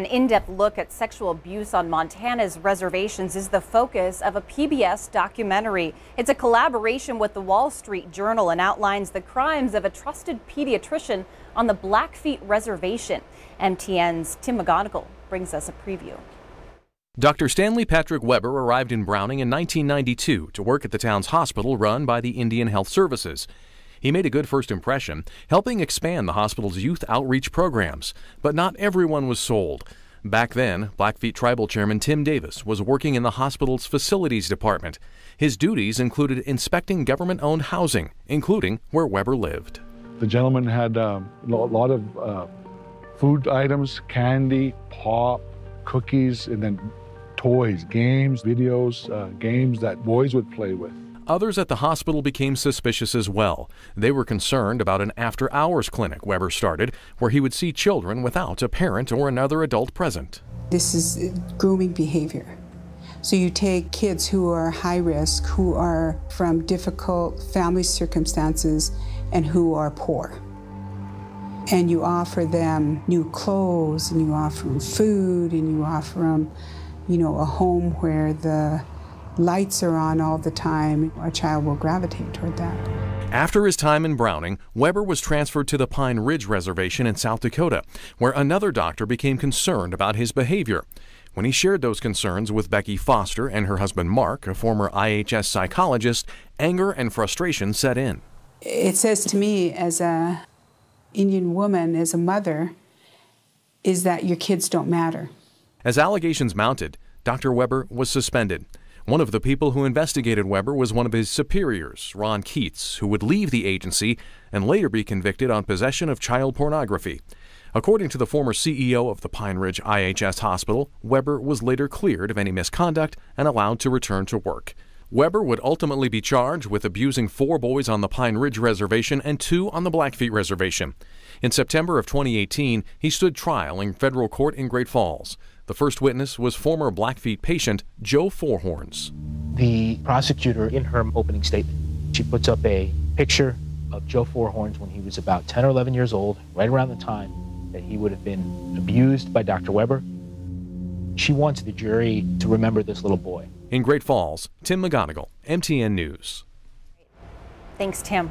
An in-depth look at sexual abuse on Montana's reservations is the focus of a PBS documentary. It's a collaboration with the Wall Street Journal and outlines the crimes of a trusted pediatrician on the Blackfeet Reservation. MTN's Tim McGonigal brings us a preview. Dr. Stanley Patrick Weber arrived in Browning in 1992 to work at the town's hospital run by the Indian Health Services. He made a good first impression, helping expand the hospital's youth outreach programs. But not everyone was sold. Back then, Blackfeet Tribal Chairman Tim Davis was working in the hospital's facilities department. His duties included inspecting government-owned housing, including where Weber lived. The gentleman had a lot of food items, candy, pop, cookies, and then toys, games, videos, games that boys would play with. Others at the hospital became suspicious as well. They were concerned about an after-hours clinic Weber started, where he would see children without a parent or another adult present. This is grooming behavior. So you take kids who are high risk, who are from difficult family circumstances, and who are poor. And you offer them new clothes, and you offer them food, and you offer them, a home where the lights are on all the time. A child will gravitate toward that. After his time in Browning, Weber was transferred to the Pine Ridge Reservation in South Dakota, where another doctor became concerned about his behavior. When he shared those concerns with Becky Foster and her husband Mark, a former IHS psychologist, anger and frustration set in. It says to me, as an Indian woman, as a mother, is that your kids don't matter. As allegations mounted, Dr. Weber was suspended. One of the people who investigated Weber was one of his superiors, Ron Keats, who would leave the agency and later be convicted on possession of child pornography. According to the former CEO of the Pine Ridge IHS Hospital, Weber was later cleared of any misconduct and allowed to return to work. Weber would ultimately be charged with abusing 4 boys on the Pine Ridge Reservation and 2 on the Blackfeet Reservation. In September of 2018, he stood trial in federal court in Great Falls. The first witness was former Blackfeet patient Joe Fourhorns. The prosecutor, in her opening statement, she puts up a picture of Joe Fourhorns when he was about 10 or 11 years old, right around the time that he would have been abused by Dr. Weber. She wants the jury to remember this little boy. In Great Falls, Tim McGonigal, MTN News. Thanks, Tim.